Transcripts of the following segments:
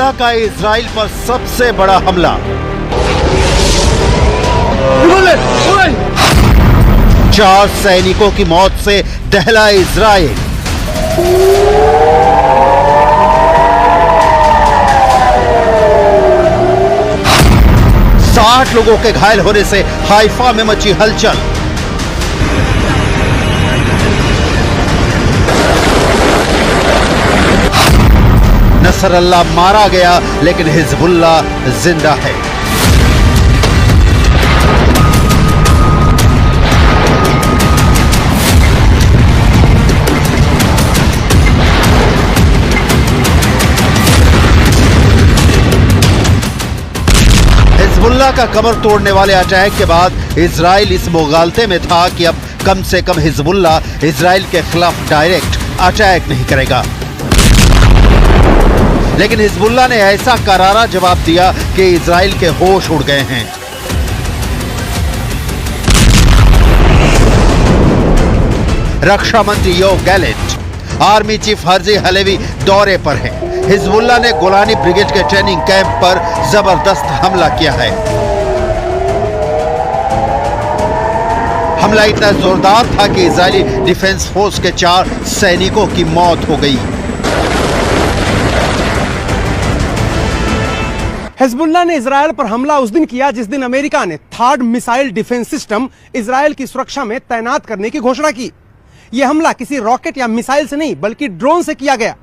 Hezbollah का Israel पर सबसे बड़ा हमला। 4 सैनिकों की मौत से दहला इजराइल। साठ लोगों के घायल होने से हाइफा में मची हलचल। नसरल्लाह मारा गया लेकिन हिजबुल्लाह जिंदा है। हिजबुल्लाह का कमर तोड़ने वाले अटैक के बाद इजराइल इस मुगालते में था कि अब कम से कम हिजबुल्लाह इजराइल के खिलाफ डायरेक्ट अटैक नहीं करेगा। लेकिन हिजबुल्लाह ने ऐसा करारा जवाब दिया कि इजराइल के होश उड़ गए हैं। रक्षा मंत्री Yoav Gallant, army chief Herzi Halevi दौरे पर हैं। हिजबुल्लाह ने गोलानी ब्रिगेड के ट्रेनिंग कैंप पर जबरदस्त हमला किया है। हमला इतना जोरदार था कि इजरायली डिफेंस फोर्स के 4 सैनिकों की मौत हो गई। हिजबुल्लाह ने इजराइल पर हमला उस दिन किया जिस दिन अमेरिका ने third missile defence system Israel की सुरक्षा में तैनात करने की घोषणा की। यह हमला किसी रॉकेट या मिसाइल से नहीं बल्कि ड्रोन से किया गया।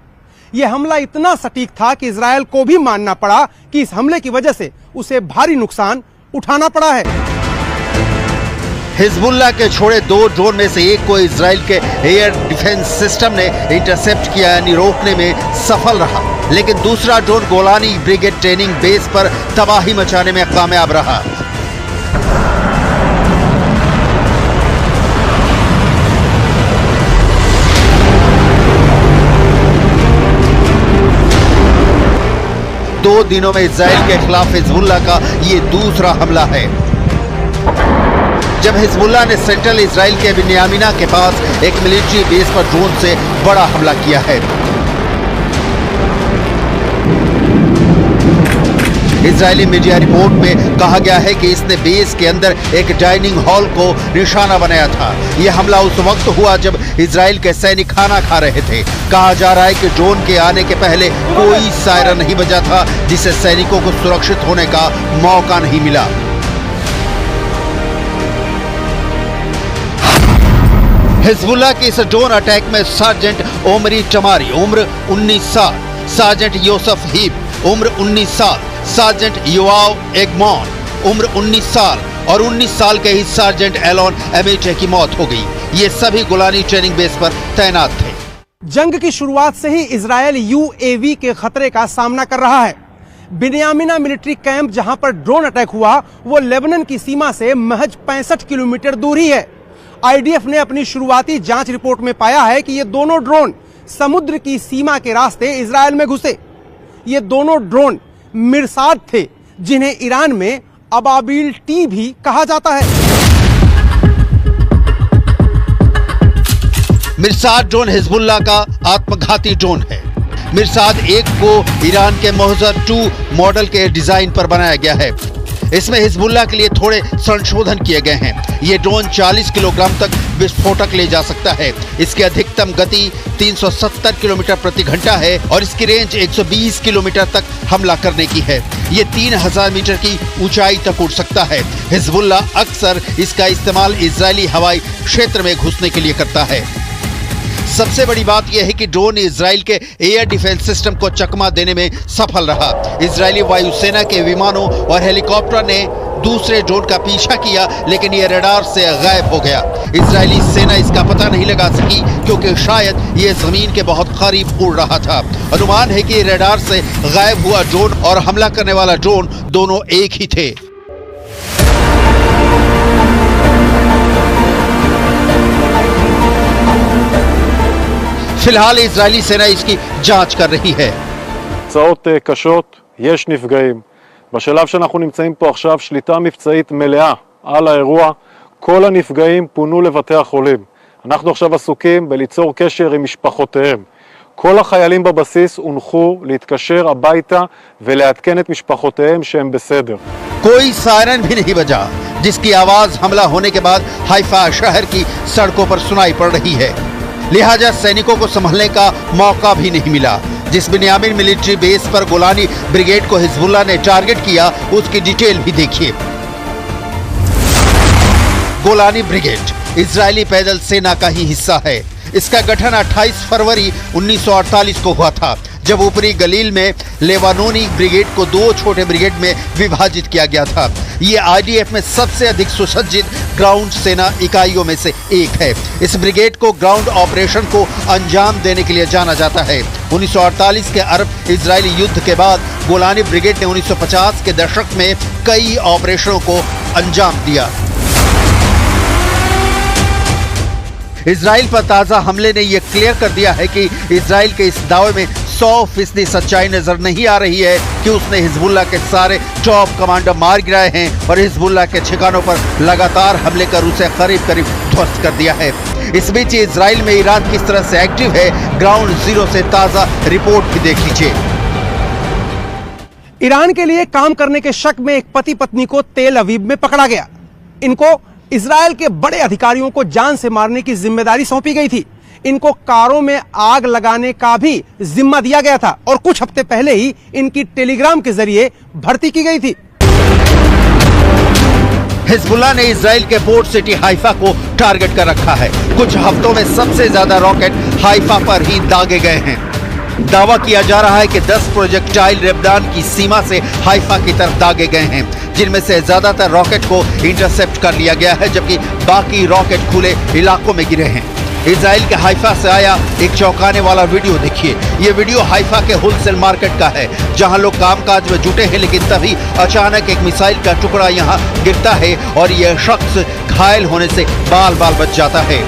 यह हमला इतना सटीक था कि इजराइल को भी मानना पड़ा कि इस हमले की वजह से उसे भारी नुकसान उठाना पड़ा है। हिजबुल्लाह के छोड़े 2 ड्रोन में से एक को इजराइल के एयर डिफेंस सिस्टम ने इंटरसेप्ट किया यानी रोकने में सफल रहा, लेकिन दूसरा drone Golani brigade training base पर तबाही मचाने में कामयाब रहा। दो दिनों में इजराइल के खिलाफ हिजबुल्लाह का ये दूसरा हमला है। जब हिजबुल्लाह ने सेंट्रल इजराइल के बिन्यामिना के पास एक मिलिट्री बेस पर ड्रोन से बड़ा हमला किया है। इजरायली मीडिया रिपोर्ट में कहा गया है कि इसने बेस के अंदर एक डाइनिंग हॉल को निशाना बनाया था। यह हमला उस वक्त हुआ जब इजराइल के सैनिक खाना खा रहे थे। कहा जा रहा है कि ड्रोन के आने के पहले कोई सायरन नहीं बजा था, जिससे सैनिकों को सुरक्षित होने का मौका नहीं मिला। हिजबुल्लाह के इस ड्रोन अटैक में सार्जेंट ओमरी टमारी उम्र 19 साल, सार्जेंट योसफ हीब उम्र 19 साल, सार्जेंट योआव एगमॉन उम्र 19 साल और 19 साल के ही सार्जेंट एलोन एमेटे की मौत हो गई। ये सभी गोलानी ट्रेनिंग बेस पर तैनात थे। जंग की शुरुआत से ही इजराइल यूएवी के खतरे का सामना कर रहा है। बिन्यामिना मिलिट्री कैंप जहां पर ड्रोन अटैक हुआ वो लेबनान की सीमा से महज 65 किलोमीटर दूर ही है। आईडीएफ ने अपनी शुरुआती जांच रिपोर्ट में पाया है कि ये दोनों ड्रोन समुद्र की सीमा के रास्ते इजराइल में घुसे। ये दोनों ड्रोन मिरसाद थे, जिन्हें ईरान में अबाबिल टी भी कहा जाता है। मिरसाद ड्रोन हिजबुल्लाह का आत्मघाती ड्रोन है। मिरसाद 1 को ईरान के मोहजर 2 मॉडल के डिजाइन पर बनाया गया है। इसमें हिजबुल्लाह के लिए थोड़े संशोधन किए गए हैं। ये ड्रोन 40 किलोग्राम तक विस्फोटक ले जा सकता है। इसकी अधिकतम गति 370 किलोमीटर प्रति घंटा है और इसकी रेंज 120 किलोमीटर तक हमला करने की है। ये 3000 मीटर की ऊंचाई तक उड़ सकता है। हिजबुल्लाह अक्सर इसका इस्तेमाल इजरायली हवाई क्षेत्र में घुसने के लिए करता है। सबसे बड़ी बात यह है कि ड्रोन इजराइल के एयर डिफेंस सिस्टम को चकमा देने में सफल रहा। इजरायली वायुसेना के विमानों और हेलीकॉप्टर ने दूसरे ड्रोन का पीछा किया, लेकिन यह रडार से गायब हो गया। इजरायली सेना इसका पता नहीं लगा सकी क्योंकि शायद यह जमीन के बहुत करीब उड़ रहा था। अनुमान है कि रडार से गायब हुआ ड्रोन और हमला करने वाला ड्रोन दोनों एक ही थे। फिलहाल इजरायली सेना इसकी जांच कर रही है। תוצאות קשות, יש נפגעים. בשלב שאנחנו נמצאים פה עכשיו שליטה מבצעית מלאה על האירוע. כל הנפגעים פונו לבתי החולים. אנחנו עכשיו עסוקים בליצור קשר עם משפחותיהם. כל החיילים בבסיס הונחו להתקשר הביתה ולעדכן את משפחותיהם שהם בסדר. कोई सायरन भी नहीं बजा, जिसकी आवाज हमला होने के बाद हाइफा शहर की सड़कों पर सुनाई पड़ रही है। लिहाजा सैनिकों को संभलने का मौका भी नहीं मिला। जिस बिन्यामिन मिलिट्री बेस पर गोलानी ब्रिगेड को हिजबुल्लाह ने टारगेट किया, उसकी डिटेल भी देखिए। गोलानी ब्रिगेड इजरायली पैदल सेना का ही हिस्सा है। इसका गठन 28 फरवरी 1948 को हुआ था, जब ऊपरी गलील में लेबानोनी ब्रिगेड को 2 छोटे ब्रिगेड में विभाजित किया गया था। ये आईडीएफ में सबसे अधिक सुसज्जित ग्राउंड सेना इकाइयों में से एक है। इस ब्रिगेड को ग्राउंड ऑपरेशन को अंजाम देने के लिए जाना जाता है। 1948 के अरब इजरायली युद्ध के बाद गोलानी ब्रिगेड ने 1950 के दशक में कई ऑपरेशनों को अंजाम दिया। इजराइल पर ताजा हमले ने यह क्लियर कर दिया है कि इजराइल के इस दावे में 100% सच्चाई नजर नहीं आ रही है कि उसने हिजबुल्लाह के सारे टॉप कमांडर मार गिराए हैं और हिजबुल्लाह के ठिकानों पर लगातार हमले कर उसे करीब करीब ध्वस्त कर दिया है। इस बीच इजराइल में ईरान किस तरह से एक्टिव है, ग्राउंड जीरो से ताजा रिपोर्ट भी देख लीजिए। ईरान के लिए काम करने के शक में एक पति पत्नी को तेल अवीव में पकड़ा गया। इनको इजराइल के बड़े अधिकारियों को जान से मारने की जिम्मेदारी सौंपी गई थी। इनको कारों में आग लगाने का भी जिम्मा दिया गया था और कुछ हफ्ते पहले ही इनकी टेलीग्राम के जरिए भर्ती की गई थी। हिजबुल्लाह ने इजराइल के पोर्ट सिटी हाइफा को टारगेट कर रखा है। कुछ हफ्तों में सबसे ज्यादा रॉकेट हाइफा पर ही दागे गए हैं। दावा किया जा रहा है कि 10 प्रोजेक्टाइल लेबनान की सीमा से हाइफा की तरफ दागे गए हैं, जिनमें से ज्यादातर रॉकेट को इंटरसेप्ट कर लिया गया है, जबकि बाकी रॉकेट खुले इलाकों में गिरे हैं। इजराइल के हाइफा से आया एक चौंकाने वाला वीडियो देखिए। ये वीडियो हाइफा के होलसेल मार्केट का है, जहां लोग कामकाज में जुटे हैं, लेकिन तभी अचानक एक मिसाइल का टुकड़ा यहां गिरता है और यह शख्स घायल होने से बाल बाल बच जाता है।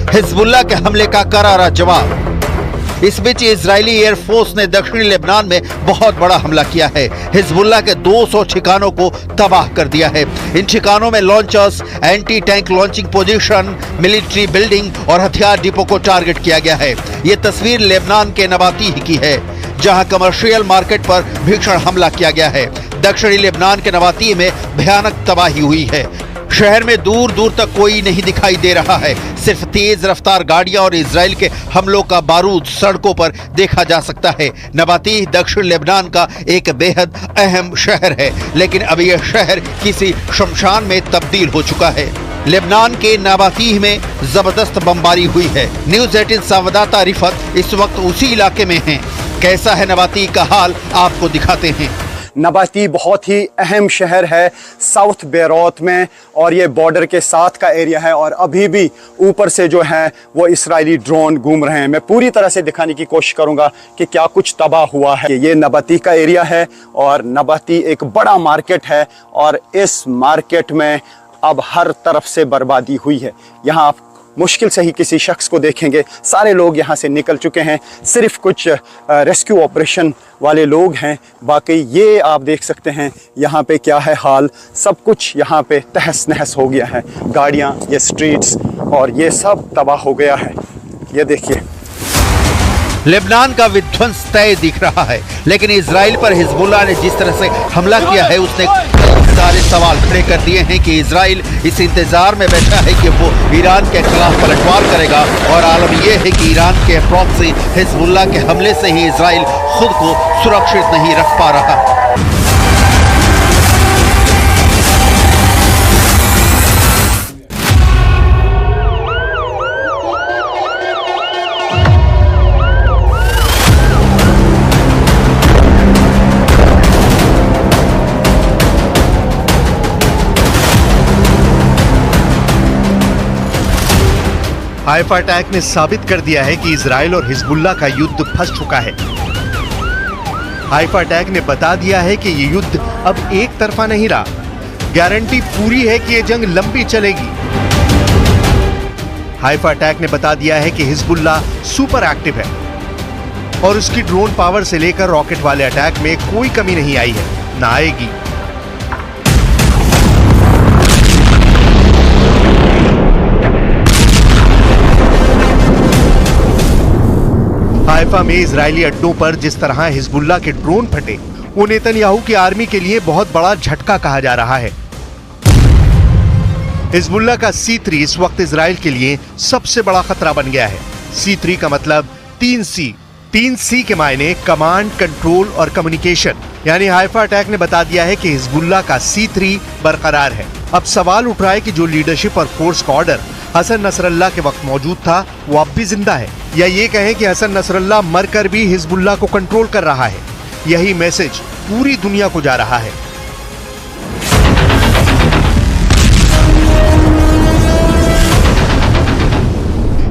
हिजबुल्लाह के हमले का करारा जवाब। इस बीच इजरायली एयरफोर्स ने दक्षिणी लेबनान में बहुत बड़ा हमला किया है। हिजबुल्लाह के 200 ठिकानों को तबाह कर दिया है। इन ठिकानों में launchers, anti tank launching position, military building और हथियार डिपो को टारगेट किया गया है। ये तस्वीर लेबनान के नबातीह की है, जहां कमर्शियल मार्केट पर भीषण हमला किया गया है। दक्षिणी लेबनान के नबातीह में भयानक तबाही हुई है। शहर में दूर दूर तक कोई नहीं दिखाई दे रहा है। सिर्फ तेज रफ्तार गाड़ियां और इजराइल के हमलों का बारूद सड़कों पर देखा जा सकता है। नबातीह दक्षिण लेबनान का एक बेहद अहम शहर है, लेकिन अब यह शहर किसी शमशान में तब्दील हो चुका है। लेबनान के नबातीह में जबरदस्त बमबारी हुई है। न्यूज़ 18 संवाददाता रिफत इस वक्त उसी इलाके में हैं। कैसा है नबातीह का हाल, आपको दिखाते हैं। नबाती बहुत ही अहम शहर है साउथ बेरूत में, और ये बॉर्डर के साथ का एरिया है, और अभी भी ऊपर से जो है वो इजरायली ड्रोन घूम रहे हैं। मैं पूरी तरह से दिखाने की कोशिश करूंगा कि क्या कुछ तबाह हुआ है। ये नबाती का एरिया है और नबाती एक बड़ा मार्केट है, और इस मार्केट में अब हर तरफ से बर्बादी हुई है। यहाँ आप मुश्किल से ही किसी शख्स को देखेंगे। सारे लोग यहाँ से निकल चुके हैं, सिर्फ कुछ रेस्क्यू ऑपरेशन वाले लोग हैं। बाकी ये आप देख सकते हैं यहाँ पे क्या है हाल। सब कुछ यहाँ पे तहस नहस हो गया है। गाड़ियाँ, ये स्ट्रीट्स और ये सब तबाह हो गया है। ये देखिए, लेबनान का विध्वंस तय दिख रहा है, लेकिन इजराइल पर हिजबुल्लाह ने जिस तरह से हमला किया है, उसने सारे सवाल खड़े कर दिए हैं कि इजराइल इस इंतजार में बैठा है कि वो ईरान के खिलाफ पलटवार करेगा। और आलम यह है कि ईरान के प्रॉक्सी हिजबुल्लाह के हमले से ही इजराइल खुद को सुरक्षित नहीं रख पा रहा। हाइफा अटैक ने साबित कर दिया है कि इजराइल और हिजबुल्लाह का युद्ध फंस चुका है। हाइफा अटैक ने बता दिया है कि ये युद्ध अब एक तरफा नहीं रहा। गारंटी पूरी है कि ये जंग लंबी चलेगी। हाइफा अटैक ने बता दिया है कि हिजबुल्लाह सुपर एक्टिव है और उसकी ड्रोन पावर से लेकर रॉकेट वाले अटैक में कोई कमी नहीं आई है, ना आएगी। हाइफा में इजरायली अड्डों पर जिस तरह हिजबुल्लाह के ड्रोन फटे, वो नेतन्याहू की आर्मी के लिए बहुत बड़ा झटका कहा जा रहा है। हिजबुल्लाह का C3 इस वक्त इजराइल के लिए सबसे बड़ा खतरा बन गया है। C3 का मतलब 3C। 3C के मायने कमांड, कंट्रोल और कम्युनिकेशन। यानी हाइफा अटैक ने बता दिया है कि हिजबुल्लाह का C3 बरकरार है। अब सवाल उठ रहा है कि जो लीडरशिप और फोर्स का ऑर्डर हसन नसरल्लाह के वक्त मौजूद था, वो अब भी जिंदा है, या ये कहें कि हसन नसरल्लाह मरकर भी हिजबुल्लाह को कंट्रोल कर रहा है। यही मैसेज पूरी दुनिया को जा रहा है।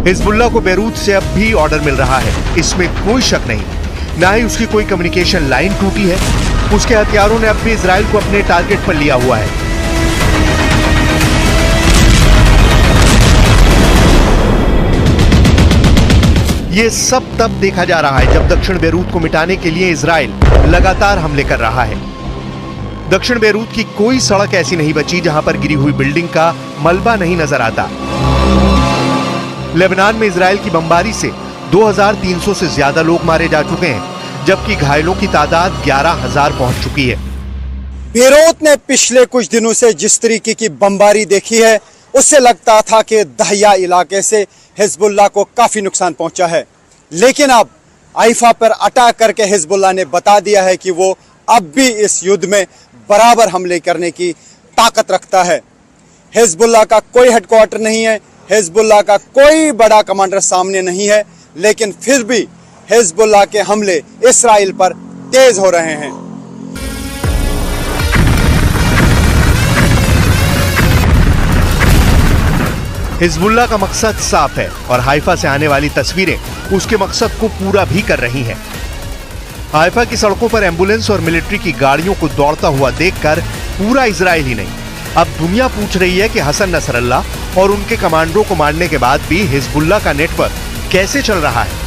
हिजबुल्लाह को बैरूत से अब भी ऑर्डर मिल रहा है, इसमें कोई शक नहीं। ना ही उसकी कोई कम्युनिकेशन लाइन टूटी है। उसके हथियारों ने अब भी इजराइल को अपने टारगेट पर लिया हुआ है। ये सब तब देखा जा रहा है जब दक्षिण बैरूत को मिटाने के लिए इजराइल लगातार हमले कर रहा है। दक्षिण बैरूत की कोई सड़क ऐसी नहीं बची जहां पर गिरी हुई बिल्डिंग का मलबा नहीं नजर आता। लेबनान में इजराइल की बमबारी से 2300 से ज्यादा लोग मारे जा चुके हैं, जबकि घायलों की तादाद 11,000 पहुंच चुकी है। बेरूत ने पिछले कुछ दिनों से जिस तरीके की बमबारी देखी है, उससे लगता था कि दहिया इलाके से हिजबुल्लाह को काफी नुकसान पहुंचा है। लेकिन अब हाइफा पर अटैक करके हिजबुल्लाह ने बता दिया है कि वो अब भी इस युद्ध में बराबर हमले करने की ताकत रखता है। हिजबुल्लाह का कोई हेडक्वार्टर नहीं है, हिजबुल्लाह का कोई बड़ा कमांडर सामने नहीं है, लेकिन फिर भी हिजबुल्लाह के हमले इस्राइल पर तेज हो रहे हैं। हिजबुल्लाह का मकसद साफ है और हाइफा से आने वाली तस्वीरें उसके मकसद को पूरा भी कर रही हैं। हाइफा की सड़कों पर एम्बुलेंस और मिलिट्री की गाड़ियों को दौड़ता हुआ देखकर पूरा इजराइल ही नहीं, अब दुनिया पूछ रही है कि हसन नसरल्लाह और उनके कमांडरों को मारने के बाद भी हिजबुल्लाह का नेटवर्क कैसे चल रहा है।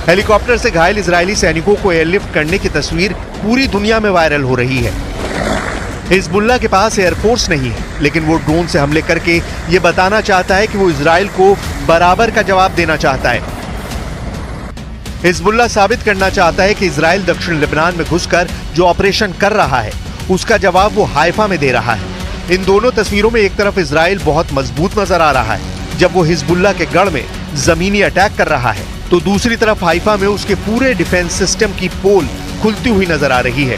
हेलीकॉप्टर से घायल इजरायली सैनिकों को एयरलिफ्ट करने की तस्वीर पूरी दुनिया में वायरल हो रही है। हिजबुल्लाह के पास एयरफोर्स नहीं है, लेकिन वो ड्रोन से हमले करके ये बताना चाहता है कि वो इजराइल को बराबर का जवाब देना चाहता है। हिजबुल्लाह साबित करना चाहता है कि इजराइल दक्षिण लेबनान में घुसकर जो ऑपरेशन कर रहा है, उसका जवाब वो हाइफा में दे रहा है। इन दोनों तस्वीरों में एक तरफ इजराइल बहुत मजबूत नजर आ रहा है जब वो हिजबुल्लाह के गढ़ में जमीनी अटैक कर रहा है, तो दूसरी तरफ हाइफा में उसके पूरे डिफेंस सिस्टम की पोल खुलती हुई नजर आ रही है।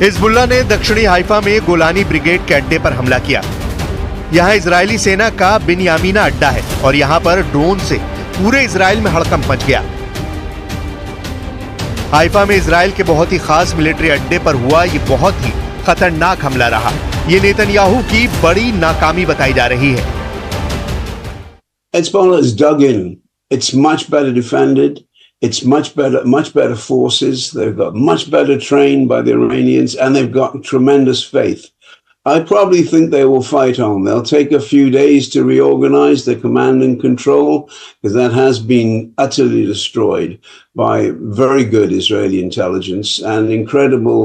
हिजबुल्लाह ने दक्षिणी हाइफा में गोलानी ब्रिगेड के अड्डे पर हमला किया। यहाँ इजरायली सेना का बिन्यामीना अड्डा है और यहाँ पर ड्रोन से पूरे इजराइल में हड़कंप मच गया। हाइफा में इजराइल के बहुत ही खास मिलिट्री अड्डे पर हुआ ये बहुत ही खतरनाक हमला रहा। ये नेतन्याहू की बड़ी नाकामी बताई जा रही है। Hezbollah is dug in. It's much better defended. It's much better forces. They've got much better trained by the Iranians, and they've got tremendous faith. I probably think they will fight on. They'll take a few days to reorganize the command and control, because that has been utterly destroyed by very good Israeli intelligence and incredible.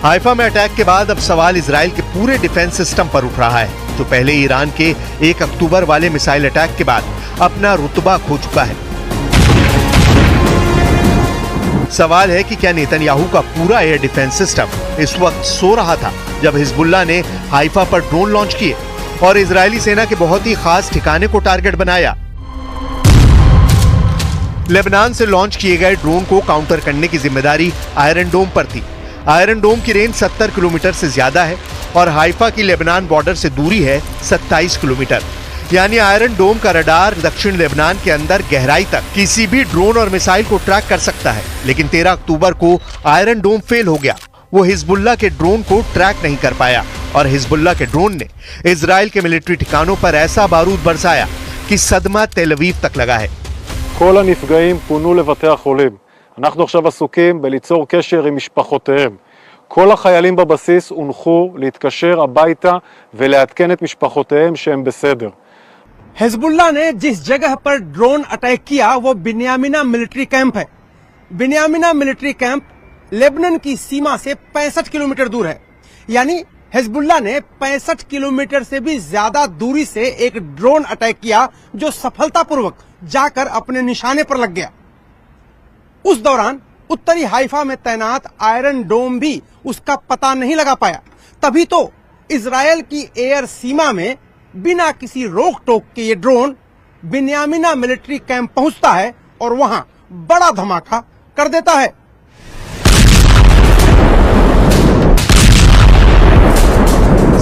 Haifa में attack के बाद अब सवाल Israel के पूरे defence system पर उठ रहा है, जो पहले ईरान के 1 अक्टूबर वाले मिसाइल अटैक के बाद अपना रुतबा खो चुका है। सवाल है कि क्या नेतन्याहू का पूरा एयर डिफेंस सिस्टम इस वक्त सो रहा था जब हिजबुल्लाह ने हाइफा पर ड्रोन लॉन्च किए और इजरायली सेना के बहुत ही खास ठिकाने को टारगेट बनाया। लेबनान से लॉन्च किए गए ड्रोन को काउंटर करने की जिम्मेदारी आयरन डोम पर थी। आयरन डोम की रेंज 70 किलोमीटर से ज्यादा है और हाइफा की लेबनान बॉर्डर से दूरी है 27 किलोमीटर। यानी आयरन डोम का रडार दक्षिण लेबनान के अंदर गहराई तक किसी भी ड्रोन और मिसाइल को ट्रैक कर सकता है। लेकिन 13 अक्टूबर को आयरन डोम फेल हो गया। वो हिजबुल्लाह के ड्रोन को ट्रैक नहीं कर पाया और हिजबुल्लाह के ड्रोन ने इजराइल के मिलिट्री ठिकानों पर ऐसा बारूद बरसाया कि सदमा तेल अवीव तक लगा है। כל הנפגעים פונו לבתי החולים. אנחנו עכשיו עסוקים בליצור קשר עם משפחותיהם. כל החיילים בבסיס הונחו להתקשר הביתה ולעדכן את משפחותיהם שהם בסדר. हिजबुल्लाह ने जिस जगह पर ड्रोन अटैक किया वो बिन्यामिना मिलिट्री कैंप है। बिन्यामिना मिलिट्री कैंप लेबनान की सीमा से 65 किलोमीटर दूर है। यानी हिजबुल्लाह ने 65 किलोमीटर से भी ज्यादा दूरी से एक ड्रोन अटैक किया जो सफलतापूर्वक जाकर अपने निशाने पर लग गया। उस दौरान उत्तरी हाइफा में तैनात आयरन डोम भी उसका पता नहीं लगा पाया। तभी तो इजरायल की एयर सीमा में बिना किसी रोक टोक के ये ड्रोन बिन्यामिना मिलिट्री कैंप पहुंचता है और वहां बड़ा धमाका कर देता है।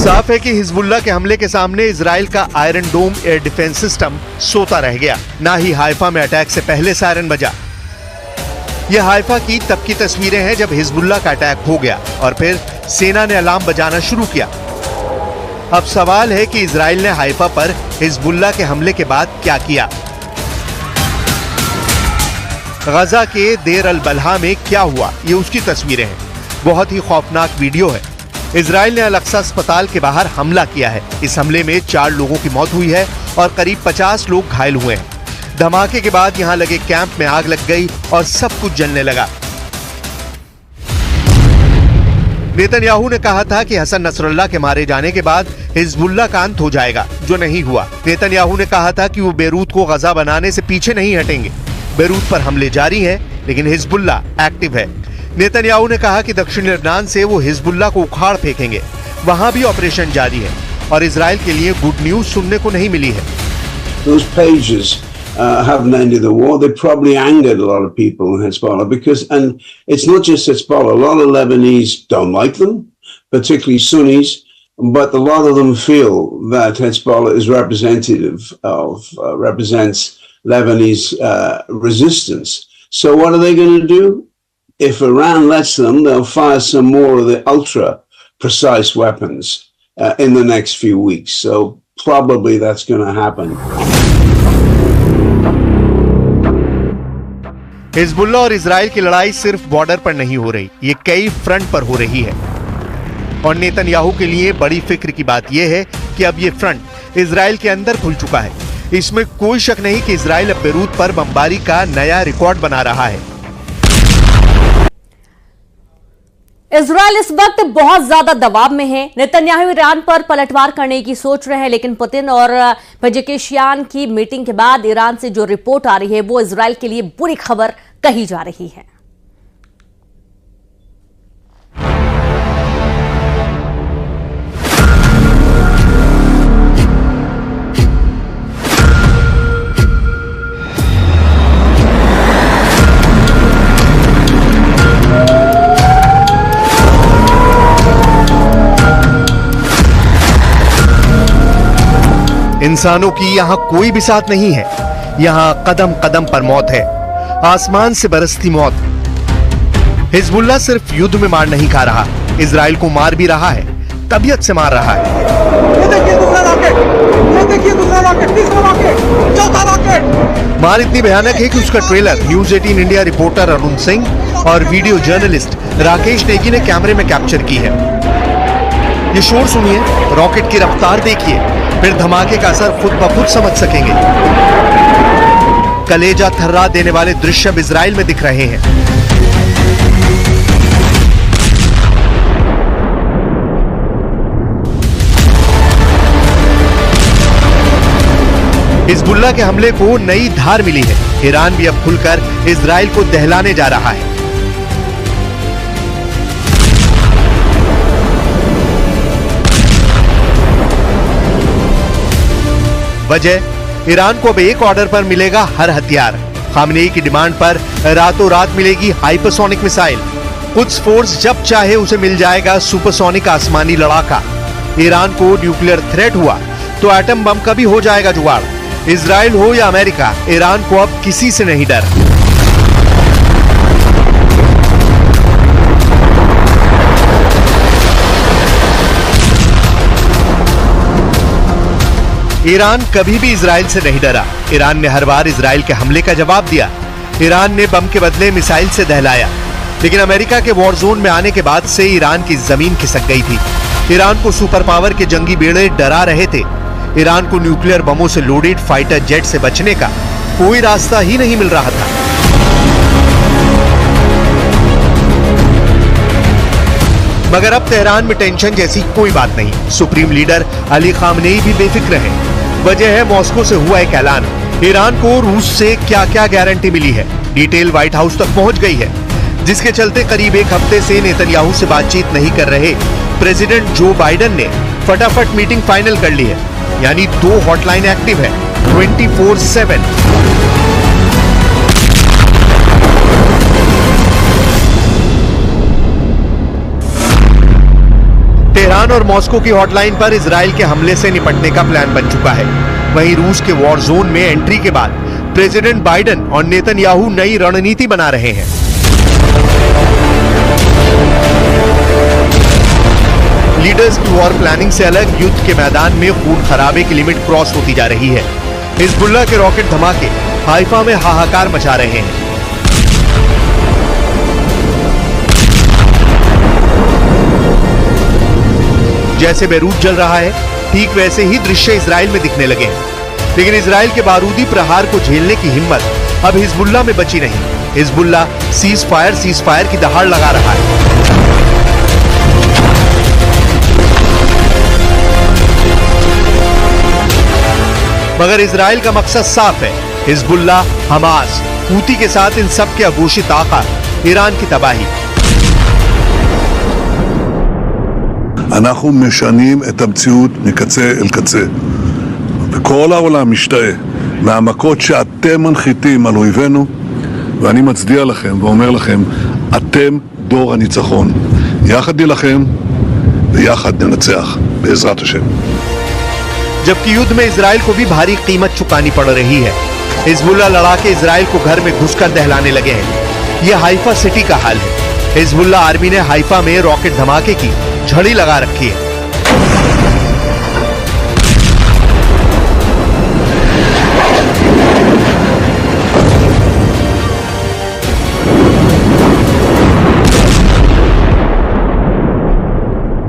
साफ है कि हिजबुल्लाह के हमले के सामने इजराइल का आयरन डोम एयर डिफेंस सिस्टम सोता रह गया। ना ही हाइफा में अटैक से पहले सायरन बजा। यह हाइफा की तब की तस्वीरें हैं जब हिजबुल्लाह का अटैक हो गया और फिर सेना ने अलार्म बजाना शुरू किया। अब सवाल है कि इजराइल ने हाइफा पर हिजबुल्लाह के हमले के बाद क्या किया। गजा के देर अल बलहा में क्या हुआ, ये उसकी तस्वीरें हैं। बहुत ही खौफनाक वीडियो है। इजराइल ने अल अक्सा अस्पताल के बाहर हमला किया है। इस हमले में 4 लोगों की मौत हुई है और करीब 50 लोग घायल हुए हैं। धमाके के बाद यहां लगे कैंप में आग लग गई और सब कुछ जलने लगा। नेतन्याहू ने कहा था कि हसन नसरुल्लाह के मारे जाने के बाद हिजबुल्लाह का अंत हो जाएगा, जो नहीं हुआ। नेतन्याहू ने कहा था कि वो बेरूत को गजा बनाने से पीछे नहीं हटेंगे। बेरूत पर हमले जारी हैं, लेकिन हिजबुल्लाह एक्टिव है। नेतन्याहू ने कहा कि दक्षिण लेबनान से वो हिजबुल्लाह को उखाड़ फेंकेंगे। वहां भी ऑपरेशन जारी है और इजराइल के लिए गुड न्यूज सुनने को नहीं मिली है। Those pages haven't ended the war. They probably angered a lot of people in Hezbollah because, and it's not just Hezbollah, a lot of Lebanese don't like them, particularly Sunnis, but a lot of them feel that Hezbollah is representative of, represents Lebanese resistance. So what are they going to do? If Iran lets them, they'll fire some more of the ultra precise weapons in the next few weeks. So probably that's going to happen. Hezbollah और Israel की लड़ाई सिर्फ border पर नहीं हो रही, ये कई फ्रंट पर हो रही है। और नेतन्याहू के लिए बड़ी फिक्र की बात यह है कि अब ये फ्रंट इजराइल के अंदर खुल चुका है। इसमें कोई शक नहीं कि इजराइल अब बेरूत पर बमबारी का नया रिकॉर्ड बना रहा है। इजराइल इस वक्त बहुत ज्यादा दबाव में है। नेतन्याहू ईरान पर पलटवार करने की सोच रहे हैं, लेकिन पुतिन और पेजेकिशियान की मीटिंग के बाद ईरान से जो रिपोर्ट आ रही है वो इजराइल के लिए बुरी खबर कही जा रही है। इंसानों की यहां कोई भी साथ नहीं है। यहां कदम कदम पर मौत है, आसमान से बरसती मौत। हिजबुल्लाह सिर्फ युद्ध में मार नहीं खा रहा, इजराइल को मार भी रहा है, तबीयत से मार रहा है। मार इतनी भयानक है कि उसका trailer news 18 India reporter Arun Singh और वीडियो जर्नलिस्ट राकेश नेगी ने कैमरे में कैप्चर की है। ये शोर सुनिए, रॉकेट की रफ्तार देखिए, फिर धमाके का असर खुद ब खुद समझ सकेंगे। कलेजा थर्रा देने वाले दृश्य अब इजराइल में दिख रहे हैं। हिजबुल्लाह के हमले को नई धार मिली है। ईरान भी अब खुलकर इजराइल को दहलाने जा रहा है। वजह, ईरान को अब एक ऑर्डर पर मिलेगा हर हथियार। खामनेई की डिमांड पर रातों रात मिलेगी हाइपरसोनिक मिसाइल। कुछ फोर्स जब चाहे उसे मिल जाएगा सुपरसोनिक आसमानी लड़ाका। ईरान को न्यूक्लियर थ्रेट हुआ तो एटम बम का भी हो जाएगा जुगाड़। इजराइल हो या अमेरिका, ईरान को अब किसी से नहीं डर। ईरान कभी भी इजराइल से नहीं डरा। ईरान ने हर बार इजराइल के हमले का जवाब दिया। ईरान ने बम के बदले मिसाइल से दहलाया, लेकिन अमेरिका के वॉर जोन में आने के बाद से ईरान की जमीन खिसक गई थी। ईरान को सुपर पावर के जंगी बेड़े डरा रहे थे। ईरान को न्यूक्लियर बमों से लोडेड फाइटर जेट से बचने का कोई रास्ता ही नहीं मिल रहा था। मगर अब तेहरान में टेंशन जैसी कोई बात नहीं। सुप्रीम लीडर अली खामनेई भी बेफिक्र है। वजह है मॉस्को से हुआ एक ऐलान। ईरान को रूस से क्या क्या गारंटी मिली है, डिटेल व्हाइट हाउस तक पहुंच गई है, जिसके चलते करीब एक हफ्ते से नेतन्याहू से बातचीत नहीं कर रहे प्रेसिडेंट जो बाइडेन ने फटाफट मीटिंग फाइनल कर ली है। यानी 2 हॉटलाइन एक्टिव है 24/7। तेहरान और मॉस्को की हॉटलाइन पर इजराइल के हमले से निपटने का प्लान बन चुका है। वहीं रूस के वॉर जोन में एंट्री के बाद प्रेसिडेंट बाइडेन और नेतन्याहू नई रणनीति बना रहे हैं। लीडर्स की वॉर प्लानिंग से अलग युद्ध के मैदान में खून खराबे की लिमिट क्रॉस होती जा रही है। हिजबुल्लाह के रॉकेट धमाके हाइफा में हाहाकार मचा रहे हैं। जैसे बेरूत जल रहा है, ठीक वैसे ही दृश्य इजराइल में दिखने लगे हैं। लेकिन इजराइल के बारूदी प्रहार को झेलने की हिम्मत अब हिजबुल्लाह में बची नहीं। हिजबुल्लाह सीज फायर की दहाड़ लगा रहा है। मगर इजराइल का मकसद साफ है। हिजबुल्लाह, हमास, हूती के साथ इन सब के अघोषित आका ईरान की तबाही। אנחנו משנים את המציאות מקצה אל קצה. וכל העולם משתאה מהמכות שאתם מנחיתים על אויבינו, ואני מצדיע לכם ואומר לכם, אתם דור הניצחון. יחד נילחם ויחד ננצח, בעזרת השם. जबकि युद्ध में इजराइल को भी भारी कीमत चुकानी पड़ रही है। हिजबुल्लाह लड़ाके इजराइल को घर में घुसकर दहलाने लगे हैं। यह हाइफा सिटी का हाल है। हिजबुल्लाह आर्मी ने हाइफा में रॉकेट धमाके की झड़ी लगा रखी है।